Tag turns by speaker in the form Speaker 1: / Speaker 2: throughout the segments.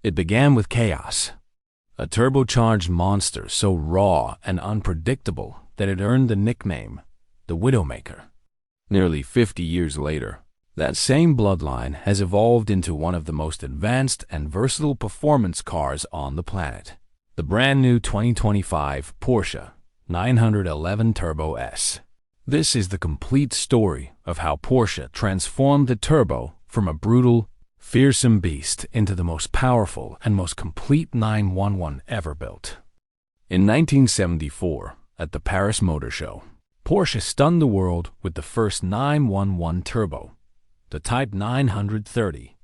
Speaker 1: It began with chaos, a turbocharged monster so raw and unpredictable that it earned the nickname the Widowmaker. Nearly 50 years later, that same bloodline has evolved into one of the most advanced and versatile performance cars on the planet. The brand new 2025 Porsche 911 Turbo S. This is the complete story of how Porsche transformed the turbo from a brutal, fearsome beast into the most powerful and most complete 911 ever built. In 1974, at the Paris Motor Show, Porsche stunned the world with the first 911 turbo, the Type 930.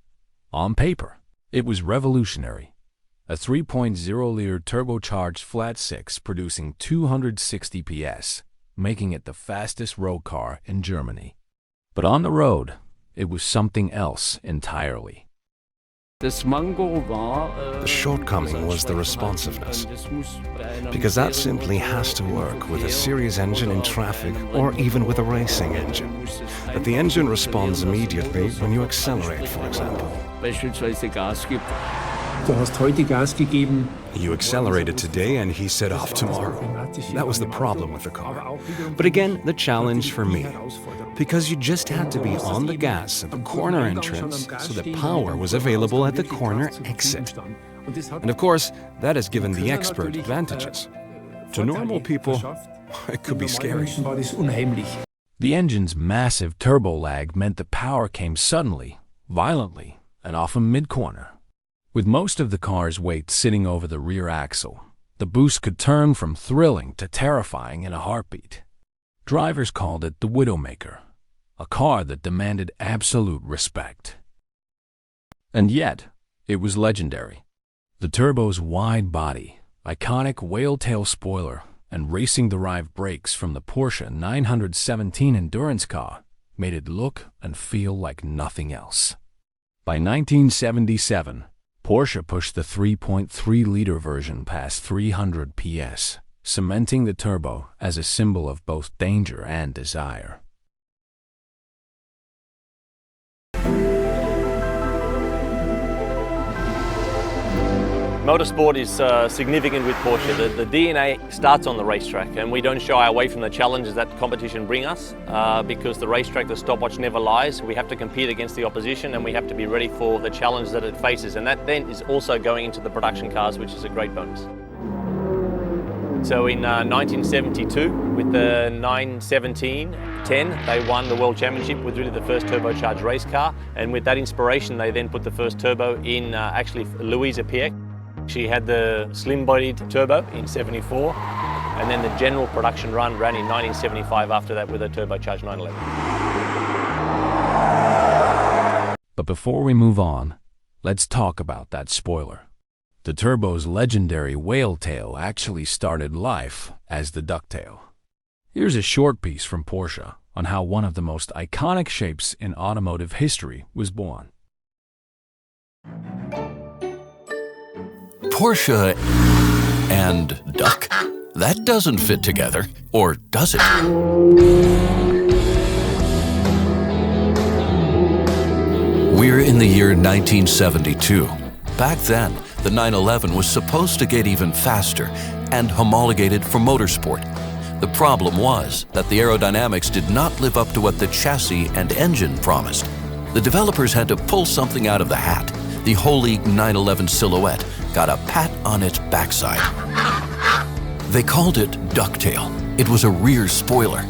Speaker 1: On paper, it was revolutionary. A 3.0-liter turbocharged flat-six producing 260 PS, making it the fastest road car in Germany. But on the road, it was something else entirely.
Speaker 2: The shortcoming was the responsiveness, because that simply has to work with a series engine in traffic or even with a racing engine. But the engine responds immediately when you accelerate, for example. You accelerated today and he set off tomorrow. That was the problem with the car. But again, the challenge for me, because you just had to be on the gas at the corner entrance so that power was available at the corner exit. And of course, that has given the expert advantages. To normal people, it could be scary.
Speaker 1: The engine's massive turbo lag meant the power came suddenly, violently, and often mid-corner. With most of the car's weight sitting over the rear axle, the boost could turn from thrilling to terrifying in a heartbeat. Drivers called it the Widowmaker, a car that demanded absolute respect. And yet, it was legendary. The turbo's wide body, iconic whale-tail spoiler, and racing-derived brakes from the Porsche 917 endurance car made it look and feel like nothing else. By 1977, Porsche pushed the 3.3-liter version past 300 PS, cementing the turbo as a symbol of both danger and desire.
Speaker 3: Motorsport is significant with Porsche. The DNA starts on the racetrack, and we don't shy away from the challenges that competition bring us because the racetrack, the stopwatch never lies. We have to compete against the opposition, and we have to be ready for the challenge that it faces, and that then is also going into the production cars, which is a great bonus. So in 1972, with the 917-10, they won the World Championship with really the first turbocharged race car, and with that inspiration, they then put the first turbo in actually Louisa Piech. She had the slim-bodied turbo in 74, and then the general production run ran in 1975 after that with a turbocharged 911.
Speaker 1: But before we move on, let's talk about that spoiler. The turbo's legendary whale tail actually started life as the Ducktail. Here's a short piece from Porsche on how one of the most iconic shapes in automotive history was born.
Speaker 4: Porsche and duck? That doesn't fit together, or does it? We're in the year 1972. Back then, the 911 was supposed to get even faster and homologated for motorsport. The problem was that the aerodynamics did not live up to what the chassis and engine promised. The developers had to pull something out of the hat. The holy 911 silhouette got a pat on its backside. They called it Ducktail. It was a rear spoiler.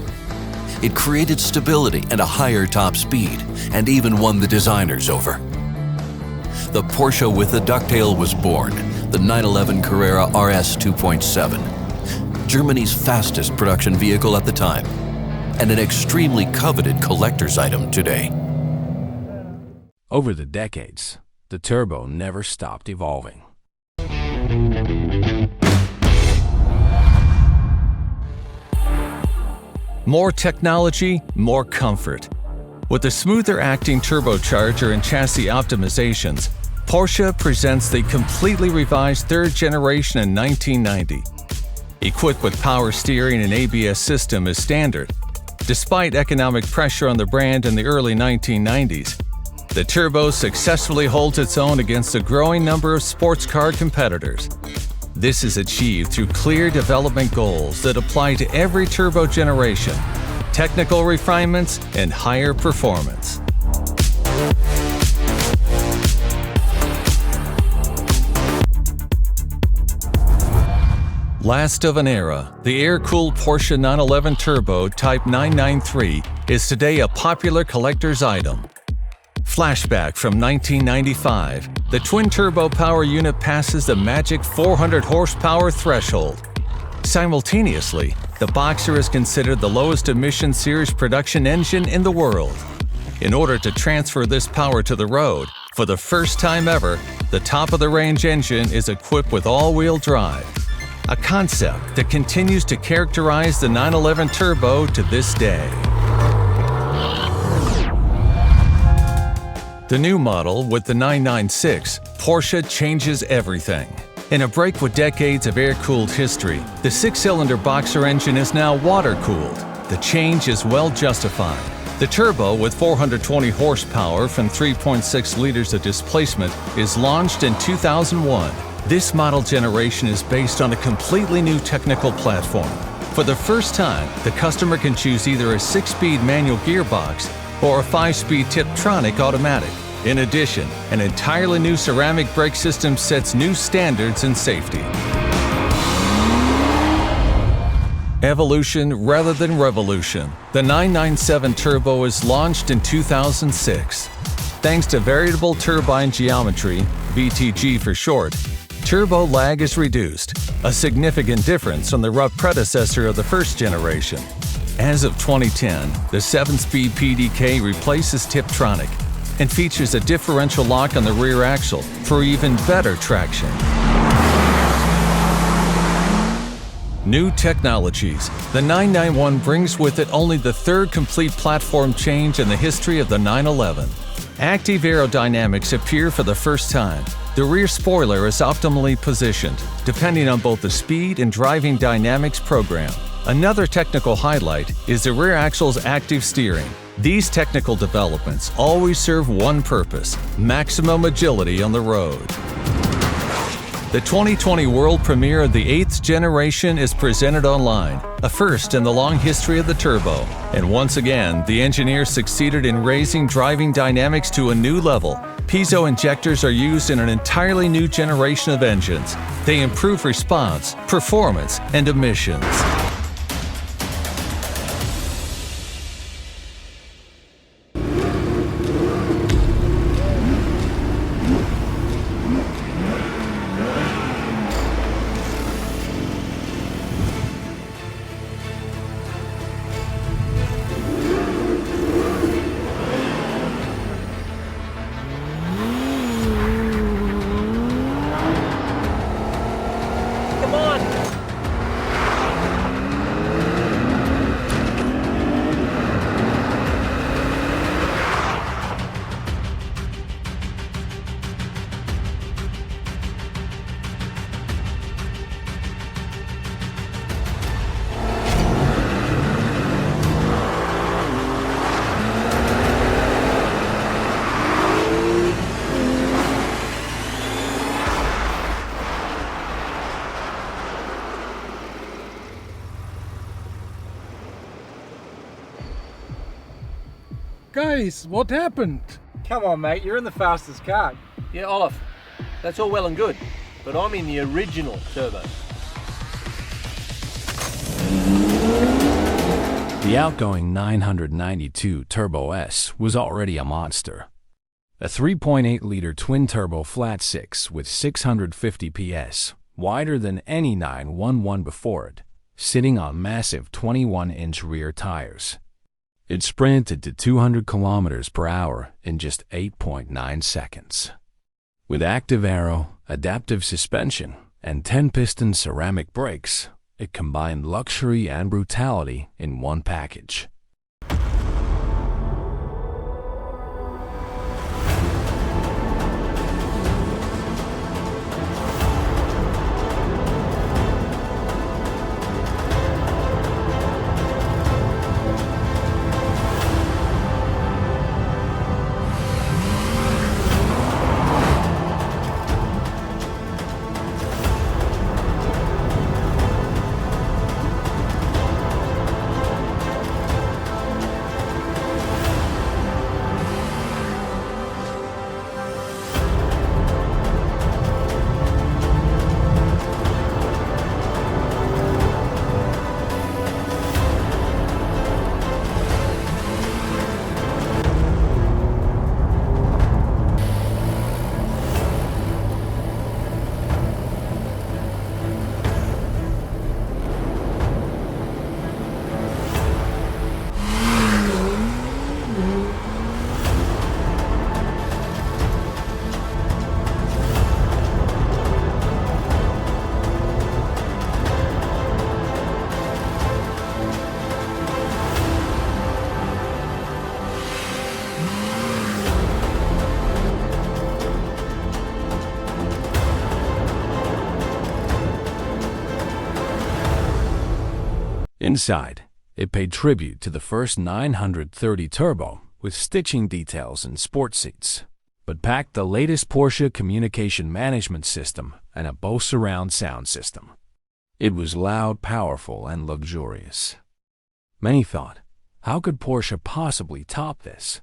Speaker 4: It created stability and a higher top speed, and even won the designers over. The Porsche with the Ducktail was born, the 911 Carrera RS 2.7, Germany's fastest production vehicle at the time, and an extremely coveted collector's item today.
Speaker 1: Over the decades, the turbo never stopped evolving.
Speaker 5: More technology, more comfort. With a smoother acting turbocharger and chassis optimizations, Porsche presents the completely revised third generation in 1990. Equipped with power steering and ABS system as standard, despite economic pressure on the brand in the early 1990s, the turbo successfully holds its own against a growing number of sports car competitors. This is achieved through clear development goals that apply to every turbo generation, technical refinements, and higher performance. Last of an era, the air-cooled Porsche 911 Turbo Type 993 is today a popular collector's item. Flashback from 1995, the twin-turbo power unit passes the magic 400 horsepower threshold. Simultaneously, the Boxer is considered the lowest emission series production engine in the world. In order to transfer this power to the road, for the first time ever, the top-of-the-range engine is equipped with all-wheel drive, a concept that continues to characterize the 911 Turbo to this day. The new model with the 996, Porsche changes everything. In a break with decades of air-cooled history, the six-cylinder Boxer engine is now water-cooled. The change is well justified. The Turbo, with 420 horsepower from 3.6 liters of displacement, is launched in 2001. This model generation is based on a completely new technical platform. For the first time, the customer can choose either a 6-speed manual gearbox or a 5-speed Tiptronic automatic. In addition, an entirely new ceramic brake system sets new standards in safety. Evolution rather than revolution, the 997 Turbo is launched in 2006. Thanks to variable turbine geometry, VTG for short, turbo lag is reduced, a significant difference from the rough predecessor of the first generation. As of 2010, the 7-speed PDK replaces Tiptronic and features a differential lock on the rear axle for even better traction. New technologies. The 991 brings with it only the third complete platform change in the history of the 911. Active aerodynamics appear for the first time. The rear spoiler is optimally positioned, depending on both the speed and driving dynamics program. Another technical highlight is the rear axle's active steering. These technical developments always serve one purpose: maximum agility on the road. The 2020 world premiere of the 8th generation is presented online, a first in the long history of the Turbo. And once again, the engineers succeeded in raising driving dynamics to a new level. Piezo injectors are used in an entirely new generation of engines. They improve response, performance, and emissions.
Speaker 6: Guys, what happened?
Speaker 7: Come on, mate, you're in the fastest car.
Speaker 8: Yeah, Olaf, that's all well and good, but I'm in the original Turbo.
Speaker 1: The outgoing 992 Turbo S was already a monster. A 3.8-liter twin-turbo flat-six with 650 PS, wider than any 911 before it, sitting on massive 21-inch rear tires. It sprinted to 200 kilometers per hour in just 8.9 seconds. With active aero, adaptive suspension, and 10-piston ceramic brakes, it combined luxury and brutality in one package. Inside, it paid tribute to the first 930 Turbo with stitching details and sport seats, but packed the latest Porsche communication management system and a Bose surround sound system. It was loud, powerful, and luxurious. Many thought, how could Porsche possibly top this?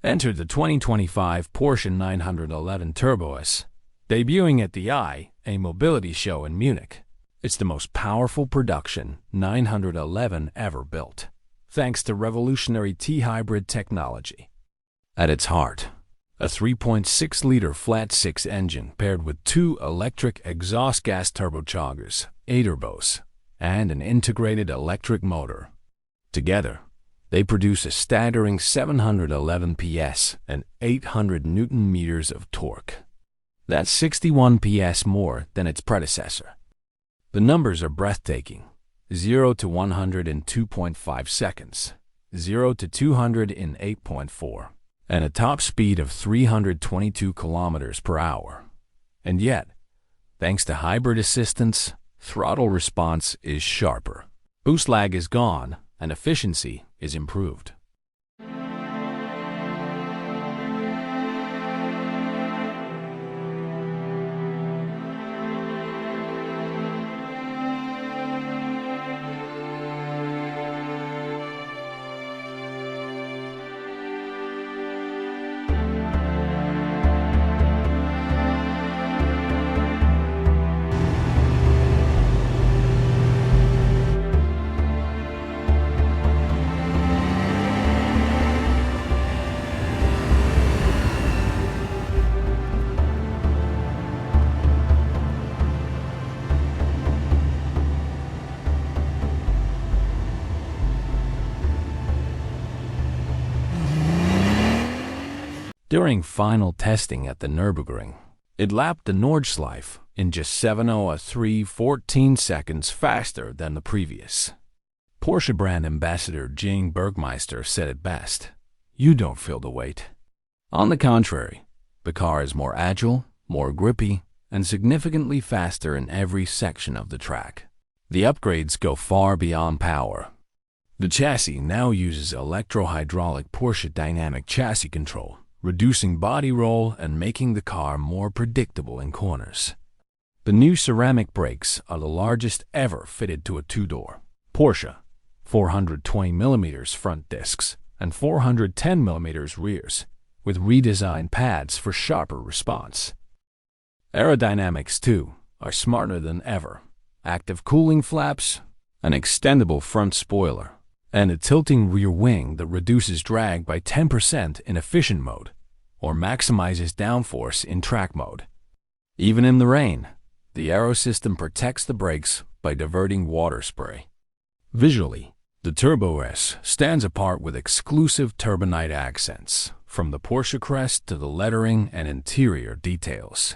Speaker 1: Entered the 2025 Porsche 911 Turbo S, debuting at the a mobility show in Munich. It's the most powerful production 911 ever built, thanks to revolutionary T-hybrid technology. At its heart, a 3.6-liter flat-six engine paired with two electric exhaust gas turbochargers, turbos, and an integrated electric motor. Together, they produce a staggering 711 PS and 800 Newton-meters of torque. That's 61 PS more than its predecessor. The numbers are breathtaking. 0 to 100 in 2.5 seconds, 0 to 200 in 8.4, and a top speed of 322 kilometers per hour. And yet, thanks to hybrid assistance, throttle response is sharper. Boost lag is gone, and efficiency is improved. During final testing at the Nurburgring, it lapped the Nordschleife in just 7:03.14 seconds faster than the previous. Porsche brand ambassador Jane Bergmeister said it best, "You don't feel the weight." On the contrary, the car is more agile, more grippy, and significantly faster in every section of the track. The upgrades go far beyond power. The chassis now uses electro-hydraulic Porsche dynamic chassis control, reducing body roll and making the car more predictable in corners. The new ceramic brakes are the largest ever fitted to a two-door Porsche, 420mm front discs and 410mm rears, with redesigned pads for sharper response. Aerodynamics, too, are smarter than ever. Active cooling flaps, an extendable front spoiler, and a tilting rear wing that reduces drag by 10% in efficient mode or maximizes downforce in track mode. Even in the rain, the aero system protects the brakes by diverting water spray. Visually, the Turbo S stands apart with exclusive turbonite accents, from the Porsche crest to the lettering and interior details.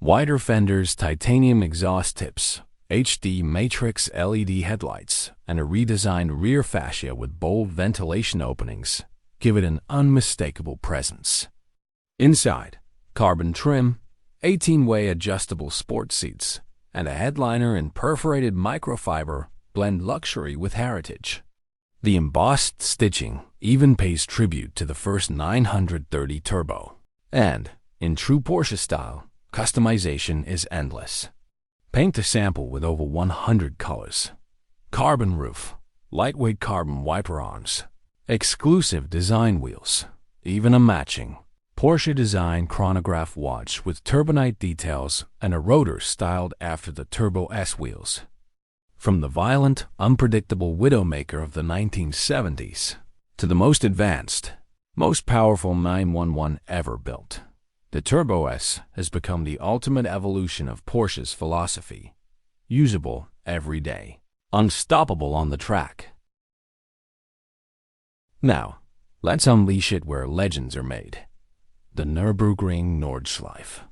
Speaker 1: Wider fenders, titanium exhaust tips, HD matrix LED headlights, and a redesigned rear fascia with bold ventilation openings give it an unmistakable presence. Inside, carbon trim, 18-way adjustable sport seats, and a headliner in perforated microfiber blend luxury with heritage. The embossed stitching even pays tribute to the first 930 Turbo. And, in true Porsche style, customization is endless. Paint to sample with over 100 colors. Carbon roof, lightweight carbon wiper arms, exclusive design wheels, even a matching Porsche design chronograph watch with turbonite details and a rotor styled after the Turbo S wheels. From the violent, unpredictable Widowmaker of the 1970s to the most advanced, most powerful 911 ever built, the Turbo S has become the ultimate evolution of Porsche's philosophy. Usable every day, unstoppable on the track. Now, let's unleash it where legends are made. The Nurburgring Nordschleife.